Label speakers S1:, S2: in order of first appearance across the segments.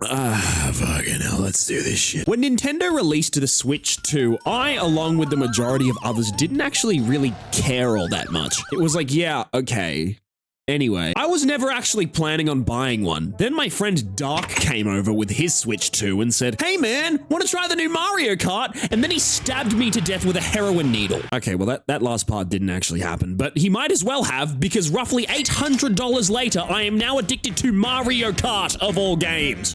S1: Fucking hell, let's do this shit. When Nintendo released the Switch 2, I, along with the majority of others, didn't actually really care all that much. It was like, yeah, okay. Anyway, I was never actually planning on buying one. Then my friend Dark came over with his Switch 2 and said, "Hey man, want to try the new Mario Kart?" And then he stabbed me to death with a heroin needle. Okay, well that last part didn't actually happen, but he might as well have, because roughly $800 later, I am now addicted to Mario Kart of all games.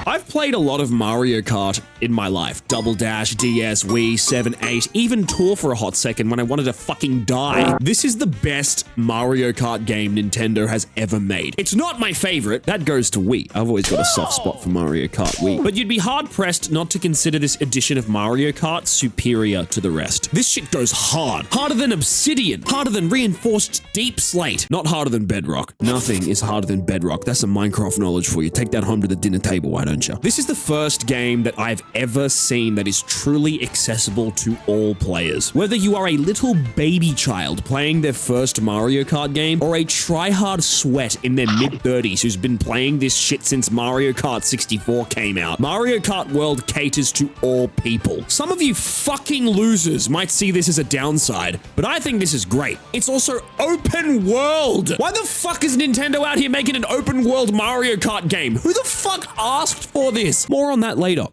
S1: I've played a lot of Mario Kart in my life. Double Dash, DS, Wii, 7, 8, even Tour for a hot second when I wanted to fucking die. This is the best Mario Kart game Nintendo has ever made. It's not my favorite. That goes to Wii. I've always got a soft spot for Mario Kart Wii. But you'd be hard-pressed not to consider this edition of Mario Kart superior to the rest. This shit goes hard. Harder than Obsidian. Harder than reinforced Deep Slate. Not harder than Bedrock. Nothing is harder than Bedrock. That's some Minecraft knowledge for you. Take that home to the dinner table, why don't you? This is the first game that I've ever seen that is truly accessible to all players. Whether you are a little baby child playing their first Mario Kart game, or a try-hard sweat in their mid-30s who's been playing this shit since Mario Kart 64 came out, Mario Kart World caters to all people. Some of you fucking losers might see this as a downside, but I think this is great. It's also open world. Why the fuck is Nintendo out here making an open world Mario Kart game? Who the fuck asked for this? More on that later.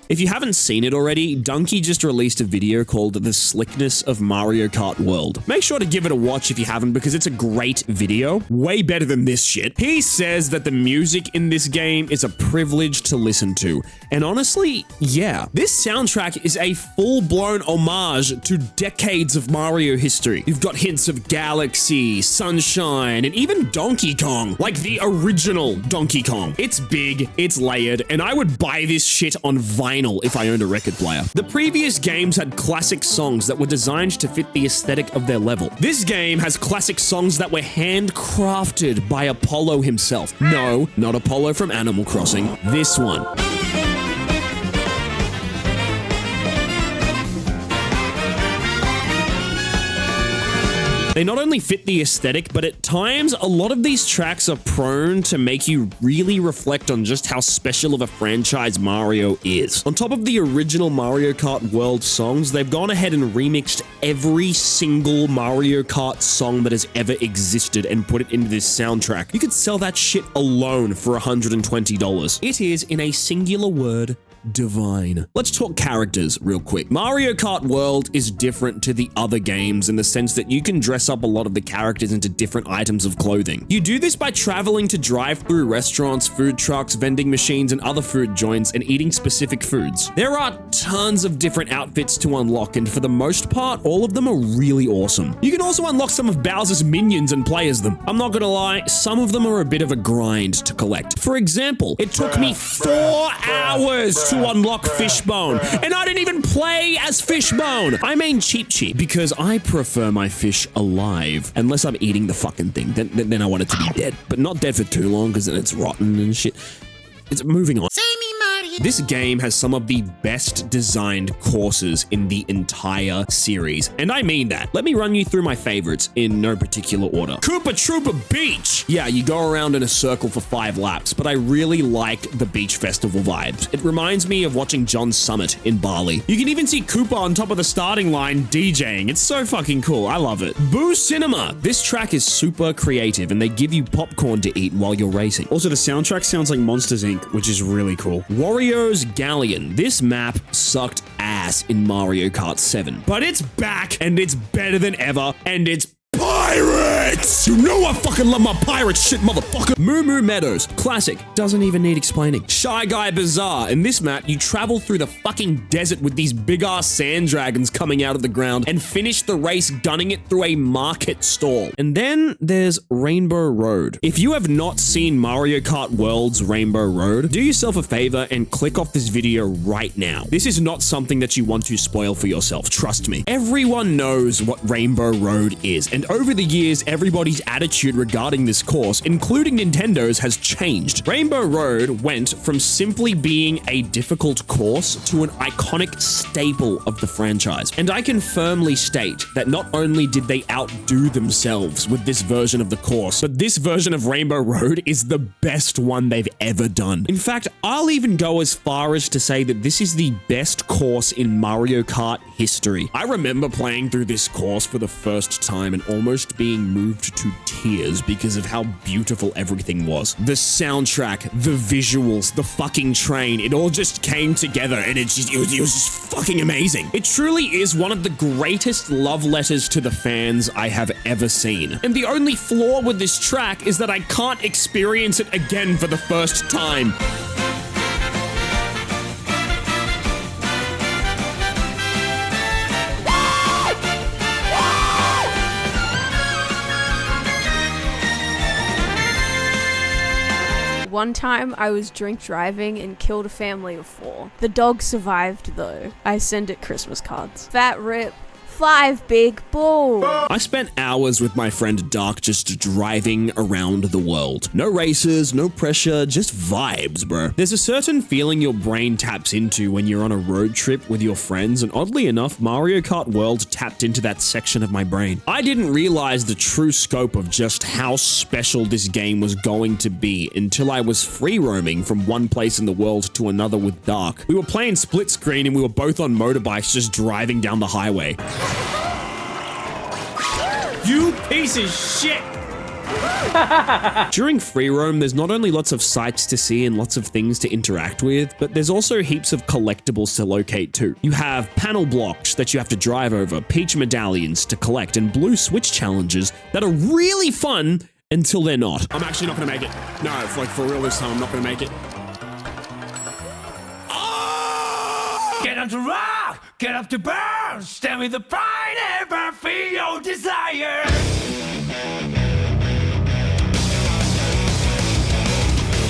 S1: If you haven't seen it already, Donkey just released a video called The Slickness of Mario Kart World. Make sure to give it a watch if you haven't, because it's a great video. Way better than this shit. He says that the music in this game is a privilege to listen to. And honestly, yeah. This soundtrack is a full-blown homage to decades of Mario history. You've got hints of Galaxy, Sunshine, and even Donkey Kong. Like the original Donkey Kong. It's big, it's layered, and I would buy this shit on vinyl if I owned a record player. The previous games had classic songs that were designed to fit the aesthetic of their level. This game has classic songs that were handcrafted by Apollo himself. No, not Apollo from Animal Crossing. This one. They not only fit the aesthetic, but at times, a lot of these tracks are prone to make you really reflect on just how special of a franchise Mario is. On top of the original Mario Kart World songs, they've gone ahead and remixed every single Mario Kart song that has ever existed and put it into this soundtrack. You could sell that shit alone for $120. It is, in a singular word, divine. Let's talk characters real quick. Mario Kart World is different to the other games in the sense that you can dress up a lot of the characters into different items of clothing. You do this by traveling to drive-through restaurants, food trucks, vending machines, and other food joints and eating specific foods. There are tons of different outfits to unlock, and for the most part, all of them are really awesome. You can also unlock some of Bowser's minions and play as them. I'm not gonna lie, some of them are a bit of a grind to collect. For example, it took me 4 hours to unlock Fishbone, and I didn't even play as Fishbone. I mean Cheep Cheep, because I prefer my fish alive, unless I'm eating the fucking thing. Then I want it to be dead, but not dead for too long, because then it's rotten and shit. It's moving on. This game has some of the best designed courses in the entire series, and I mean that. Let me run you through my favorites in no particular order. Koopa Troopa Beach! Yeah, you go around in a circle for 5 laps, but I really like the beach festival vibes. It reminds me of watching John Summit in Bali. You can even see Koopa on top of the starting line DJing. It's so fucking cool. I love it. Boo Cinema! This track is super creative, and they give you popcorn to eat while you're racing. Also, the soundtrack sounds like Monsters Inc., which is really cool. Wario's Galleon. This map sucked ass in Mario Kart 7, but it's back, and it's better than ever, and it's pirates! You know I fucking love my pirate shit, motherfucker! Moo Moo Meadows. Classic. Doesn't even need explaining. Shy Guy Bazaar. In this map, you travel through the fucking desert with these big-ass sand dragons coming out of the ground and finish the race gunning it through a market stall. And then there's Rainbow Road. If you have not seen Mario Kart World's Rainbow Road, do yourself a favor and click off this video right now. This is not something that you want to spoil for yourself, trust me. Everyone knows what Rainbow Road is, and over the years, everybody's attitude regarding this course, including Nintendo's, has changed. Rainbow Road went from simply being a difficult course to an iconic staple of the franchise. And I can firmly state that not only did they outdo themselves with this version of the course, but this version of Rainbow Road is the best one they've ever done. In fact, I'll even go as far as to say that this is the best course in Mario Kart history. I remember playing through this course for the first time and almost being moved to tears because of how beautiful everything was. The soundtrack, the visuals, the fucking train, it all just came together and it was just fucking amazing. It truly is one of the greatest love letters to the fans I have ever seen. And the only flaw with this track is that I can't experience it again for the first time.
S2: One time I was drink driving and killed a family of 4. The dog survived though. I send it Christmas cards. Fat rip. 5 big balls.
S1: I spent hours with my friend Dark just driving around the world. No races, no pressure, just vibes, bro. There's a certain feeling your brain taps into when you're on a road trip with your friends, and oddly enough, Mario Kart World tapped into that section of my brain. I didn't realize the true scope of just how special this game was going to be until I was free roaming from one place in the world to another with Dark. We were playing split screen and we were both on motorbikes just driving down the highway. You piece of shit! During free roam, there's not only lots of sights to see and lots of things to interact with, but there's also heaps of collectibles to locate too. You have panel blocks that you have to drive over, peach medallions to collect, and blue switch challenges that are really fun until they're not. I'm actually not gonna make it. No, it's like for real this time, I'm not gonna make it.
S3: Get up to rock, get up to burn, stand with the pride and burn for your desire.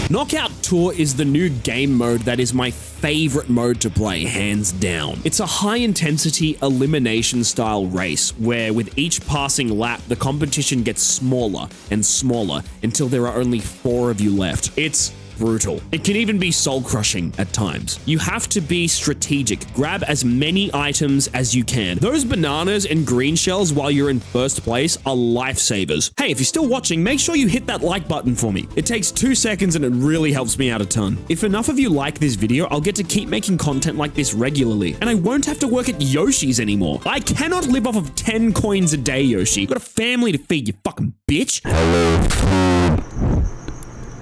S1: Knockout Tour is the new game mode that is my favorite mode to play, hands down. It's a high-intensity elimination-style race where with each passing lap, the competition gets smaller and smaller until there are only 4 of you left. It's brutal. It can even be soul-crushing at times. You have to be strategic. Grab as many items as you can. Those bananas and green shells while you're in first place are lifesavers. Hey, if you're still watching, make sure you hit that like button for me. It takes 2 seconds and it really helps me out a ton. If enough of you like this video, I'll get to keep making content like this regularly, and I won't have to work at Yoshi's anymore. I cannot live off of 10 coins a day, Yoshi. You've got a family to feed, you fucking bitch.
S4: Hello,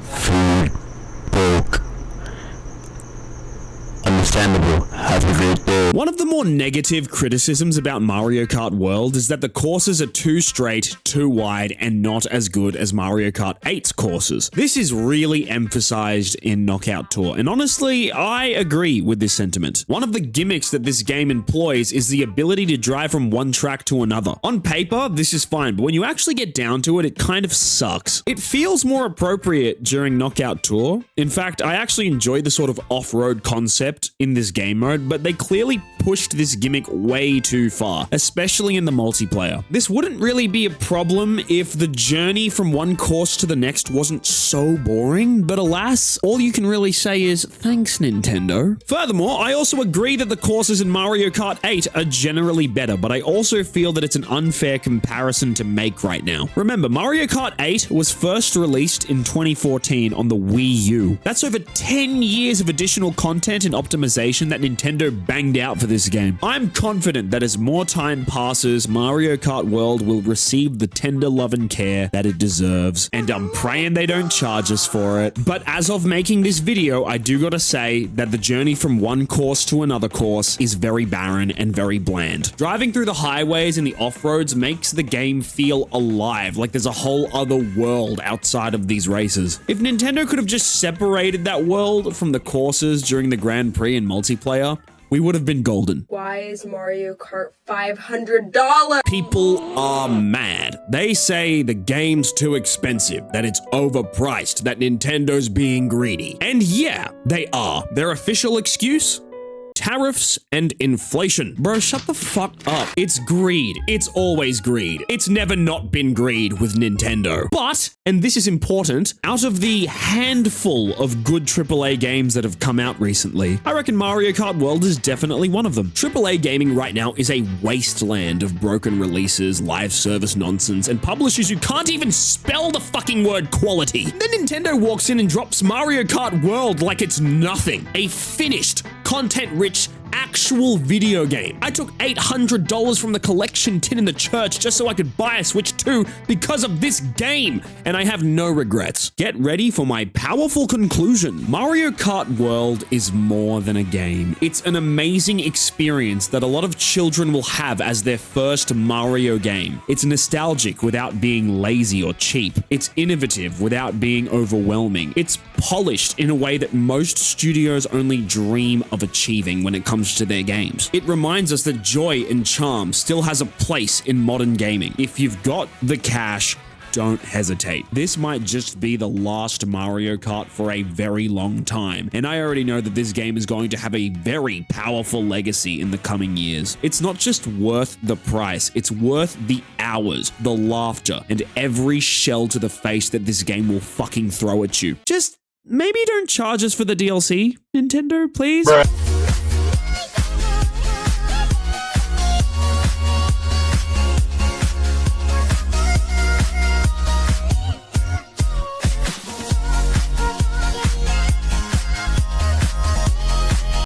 S4: food. Understandable. Have a great day.
S1: One of the more negative criticisms about Mario Kart World is that the courses are too straight, too wide, and not as good as Mario Kart 8's courses. This is really emphasized in Knockout Tour, and honestly, I agree with this sentiment. One of the gimmicks that this game employs is the ability to drive from one track to another. On paper, this is fine, but when you actually get down to it, it kind of sucks. It feels more appropriate during Knockout Tour. In fact, I actually enjoy the sort of off-road concept in this game mode, but they clearly pushed this gimmick way too far, especially in the multiplayer. This wouldn't really be a problem if the journey from one course to the next wasn't so boring, but alas, all you can really say is thanks, Nintendo. Furthermore, I also agree that the courses in Mario Kart 8 are generally better, but I also feel that it's an unfair comparison to make right now. Remember, Mario Kart 8 was first released in 2014 on the Wii U. That's over 10 years of additional content and optimization that Nintendo banged out for this game. I'm confident that as more time passes, Mario Kart World will receive the tender love and care that it deserves, and I'm praying they don't charge us for it. But as of making this video, I do gotta say that the journey from one course to another course is very barren and very bland. Driving through the highways and the off-roads makes the game feel alive, like there's a whole other world outside of these races. If Nintendo could have just separated that world from the courses during the Grand Prix and multiplayer, we would have been golden.
S5: Why is Mario Kart $500?
S1: People are mad. They say the game's too expensive, that it's overpriced, that Nintendo's being greedy. And yeah, they are. Their official excuse? tariffs and inflation. Bro, shut the fuck up. It's greed. It's always greed. It's never not been greed with Nintendo. But, and this is important, out of the handful of good AAA games that have come out recently, I reckon Mario Kart World is definitely one of them. AAA gaming right now is a wasteland of broken releases, live service nonsense, and publishers who can't even spell the fucking word quality. Then Nintendo walks in and drops Mario Kart World like it's nothing. A finished, content-rich, actual video game. I took $800 from the collection tin in the church just so I could buy a Switch 2 because of this game, and I have no regrets. Get ready for my powerful conclusion. Mario Kart World is more than a game. It's an amazing experience that a lot of children will have as their first Mario game. It's nostalgic without being lazy or cheap. It's innovative without being overwhelming. It's polished in a way that most studios only dream of achieving when it comes to their games. It reminds us that joy and charm still has a place in modern gaming. If you've got the cash, don't hesitate. This might just be the last Mario Kart for a very long time, and I already know that this game is going to have a very powerful legacy in the coming years. It's not just worth the price, it's worth the hours, the laughter, and every shell to the face that this game will fucking throw at you. Just maybe don't charge us for the DLC, Nintendo, please?